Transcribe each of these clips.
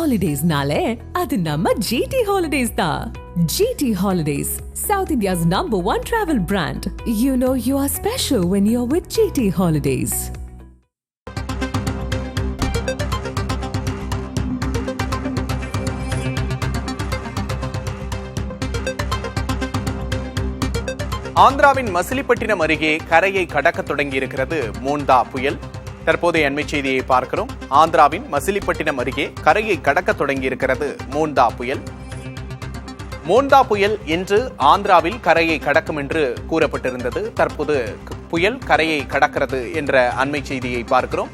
Holidays-nale, adu namma GT Holidays da. GT Holidays, South India's #1 travel brand. You know you are special when you're with GT Holidays. ஆந்திராவின் மசிலிப்பட்டினம் அருகே கரையை கடக்க தொடங்கியிருக்கிறது மோண்டா புயல். தற்போதைய அண்மை செய்தியை பார்க்கிறோம். ஆந்திராவின் மசிலிப்பட்டினம் அருகே கரையை கடக்க தொடங்கியிருக்கிறது மோண்டா புயல். மோண்டா புயல் இன்று ஆந்திராவில் கரையை கடக்கும் என்று கூறப்பட்டிருந்தது. தற்போது புயல் கரையை கடக்கிறது என்ற அண்மை செய்தியை பார்க்கிறோம்.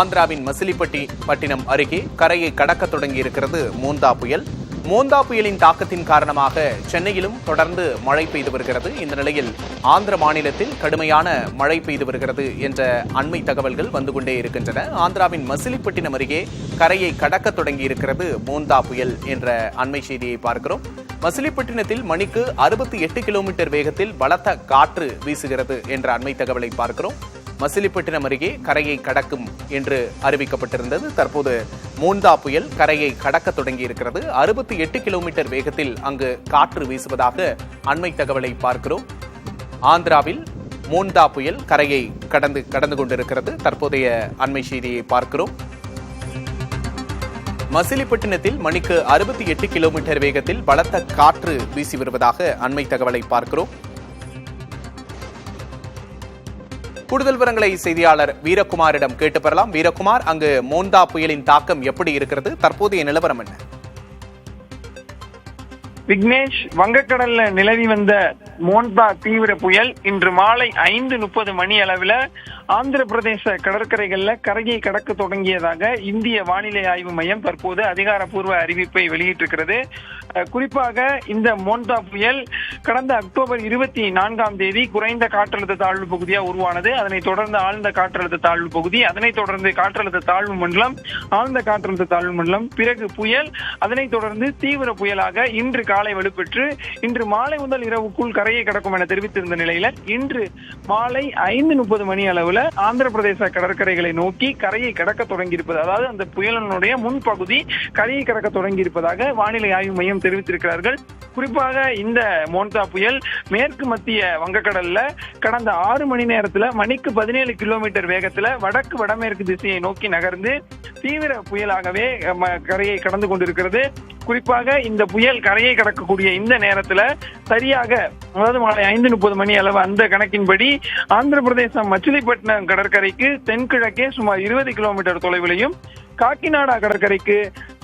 ஆந்திராவின் மசிலிப்பட்டினம் அருகே கரையை கடக்க தொடங்கியிருக்கிறது மோண்டா புயல். மோண்டா புயலின் தாக்கத்தின் காரணமாக சென்னையிலும் தொடர்ந்து மழை பெய்து வருகிறது. இந்த நிலையில் ஆந்திர மாநிலத்தில் கடுமையான மழை பெய்து வருகிறது என்ற அண்மை தகவல்கள் வந்து கொண்டே இருக்கின்றன. ஆந்திராவின் மசிலிப்பட்டினம் அருகே கரையை கடக்க தொடங்கியிருக்கிறது மோண்டா புயல் என்ற அண்மை செய்தியை பார்க்கிறோம். மசிலிப்பட்டினத்தில் மணிக்கு 68 கிலோமீட்டர் வேகத்தில் பலத்த காற்று வீசுகிறது என்ற அண்மை தகவலை பார்க்கிறோம். மசிலிப்பட்டினம் அருகே கரையை கடக்கும் என்று அறிவிக்கப்பட்டிருந்தது. தற்போது மோண்டா புயல் கரையை கடக்க தொடங்கியிருக்கிறது. 68 கிலோமீட்டர் வேகத்தில் அங்கு காற்று வீசுவதாக அண்மை தகவலை பார்க்கிறோம். ஆந்திராவில் மோண்டா புயல் கரையை கடந்து கொண்டிருக்கிறது. தற்போதைய அண்மை செய்தியை பார்க்கிறோம். மசிலிப்பட்டினத்தில் மணிக்கு 68 கிலோமீட்டர் வேகத்தில் பலத்த காற்று வீசி வருவதாக அண்மை தகவலை பார்க்கிறோம். கூடுதல் விவரங்களை செய்தியாளர் வீரகுமாரிடம் கேட்டு பெறலாம். வீரகுமார், அங்கு மோண்டா புயலின் தாக்கம் எப்படி இருக்கிறது? தற்போதைய நிலவரம் என்ன? விக்னேஷ், வங்கக்கடல்ல நிலவி வந்த மோண்டா தீவிர புயல் இன்று மாலை 5:30 மணி அளவில் ஆந்திர பிரதேச கடற்கரைகள்ல கரையை கடக்க தொடங்கியதாக இந்திய வானிலை ஆய்வு மையம் தற்போது அதிகாரப்பூர்வ அறிவிப்பை வெளியிட்டிருக்கிறது. குறிப்பாக இந்த மோண்டா புயல் கடந்த அக்டோபர் 24ஆம் தேதி குறைந்த காற்றழுத்த தாழ்வு பகுதியாக உருவானது. அதனைத் தொடர்ந்து ஆழ்ந்த காற்றழுத்த தாழ்வு பகுதி, அதனைத் தொடர்ந்து காற்றழுத்த தாழ்வு மண்டலம், ஆழ்ந்த காற்றழுத்த தாழ்வு மண்டலம், பிறகு புயல், அதனைத் தொடர்ந்து தீவிர புயலாக இன்று காலை வலுப்பெற்று இன்று மாலை முதல் இரவுக்குள் கரையை கடக்கும் என தெரிவித்திருந்த நிலையில இன்று மாலை 5:30 மணி அளவில் ஆந்திர பிரதேச கடற்கரைகளை நோக்கி கரையை கடக்க தொடங்கியிருப்பது, அதாவது அந்த புயலினுடைய முன்பகுதி கரையை கடக்க தொடங்கியிருப்பதாக வானிலை ஆய்வு மையம் தெரிவித்திருக்கிறார்கள். குறிப்பாக இந்த மோண்டா புயல் மேற்கு மத்திய வங்கக்கடல்ல கடந்த 6 மணி நேரத்துல மணிக்கு 17 கிலோமீட்டர் வேகத்துல வடக்கு வடமேற்கு திசையை நோக்கி நகர்ந்து தீவிர புயலாகவே கரையை கடந்து கொண்டிருக்கிறது. குறிப்பாக இந்த புயல் கரையை கடக்கக்கூடிய இந்த நேரத்துல சரியாக, அதாவது மாலை 5:30 மணி அளவு அந்த கணக்கின்படி ஆந்திர பிரதேசம் மச்சிலிப்பட்டினம் கடற்கரைக்கு தென்கிழக்கே சுமார் 20 கிலோமீட்டர் தொலைவிலையும், காக்கிநாடா கடற்கரைக்கு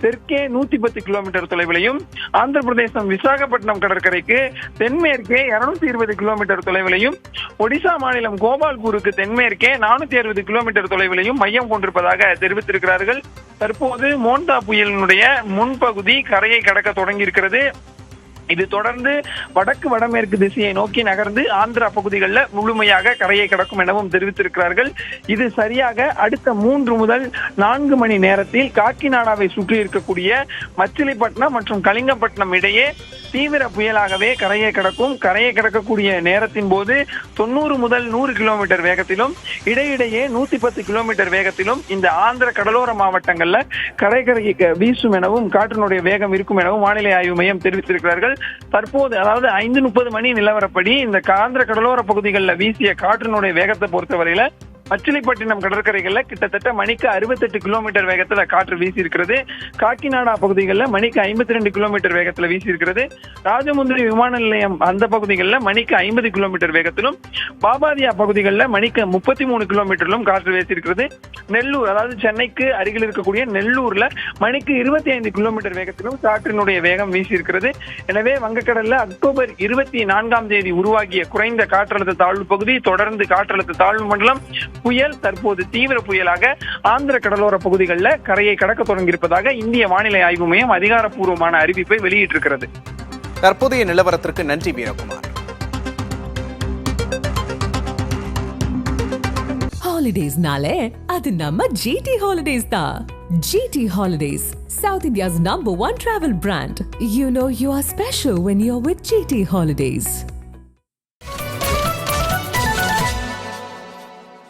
தெற்கே 110 கிலோமீட்டர் தொலைவிலையும், ஆந்திர பிரதேசம் விசாகப்பட்டினம் கடற்கரைக்கு தென்மேற்கே 220 கிலோமீட்டர் தொலைவிலையும், ஒடிசா மாநிலம் கோபால்பூருக்கு தென்மேற்கே 460 கிலோமீட்டர் தொலைவிலையும் மையம் கொண்டிருப்பதாக தெரிவித்திருக்கிறார்கள். தற்போது மோண்டா புயலினுடைய முன்பகுதி கரையை கடக்க தொடங்கியிருக்கிறது. இது தொடர்ந்து வடக்கு வடமேற்கு திசையை நோக்கி நகர்ந்து ஆந்திரா பகுதிகளில் முழுமையாக கரையை கடக்கும் எனவும் தெரிவித்திருக்கிறார்கள். இது சரியாக அடுத்த 3 முதல் 4 மணி நேரத்தில் காக்கிநாடாவை சுற்றி இருக்கக்கூடிய மச்சிலிப்பட்டினம் மற்றும் கலிங்கப்பட்டினம் இடையே தீவிர புயலாகவே கரையை கடக்கும். கரையை கடக்கக்கூடிய நேரத்தின் போது 90 முதல் 100 கிலோமீட்டர் வேகத்திலும், இடையிடையே 110 கிலோமீட்டர் வேகத்திலும் இந்த ஆந்திர கடலோர மாவட்டங்கள்ல கரையை வீசும் எனவும் காற்றினுடைய வேகம் இருக்கும் எனவும் வானிலை ஆய்வு மையம் தெரிவித்திருக்கிறார்கள். தற்போது, அதாவது 5:30 மணி நிலவரப்படி இந்த ஆந்திர கடலோர பகுதிகளில் வீசிய காற்றினுடைய வேகத்தை பொறுத்தவரையில மச்சிலிப்பட்டினம் கடற்கரைகள்ல கிட்டத்தட்ட மணிக்கு 68 கிலோமீட்டர் வேகத்துல காற்று வீசி இருக்கிறது. காக்கிநாடா பகுதிகளில் மணிக்கு 52 கிலோமீட்டர் வேகத்துல வீசி இருக்கிறது. ராஜமுந்திரி விமான நிலையம் அந்த பகுதிகளில் மணிக்கு 50 கிலோமீட்டர் வேகத்திலும், பாபாதியா பகுதிகளில் மணிக்கு 33 கிலோமீட்டரிலும் காற்று வீசி இருக்கிறது. நெல்லூர், அதாவது சென்னைக்கு அருகில் இருக்கக்கூடிய நெல்லூர்ல மணிக்கு 25 கிலோமீட்டர் வேகத்திலும் காற்றினுடைய வேகம் வீசி இருக்கிறது. எனவே வங்கக்கடல்ல அக்டோபர் 24ஆம் தேதி உருவாகிய குறைந்த காற்றழுத்த தாழ்வு பகுதி தொடர்ந்து காற்றழுத்த தாழ்வு மண்டலம் புயல் தற்போது தீவிர புயலாக ஆந்திர கடலோர பகுதிகளில் கரையை கடக்க தொடங்கியிருப்பதாக இந்திய வானிலை ஆய்வு மையம் அதிகாரப்பூர்வமான அறிவிப்பை வெளியிட்டிருக்கிறது. தற்போதைய நிலவரத்திற்கு நன்றி Veerakumar. Holidays-nale, adu namma GT Holidays da. GT Holidays, South India's #1 travel brand. You know you are special when you're with GT Holidays.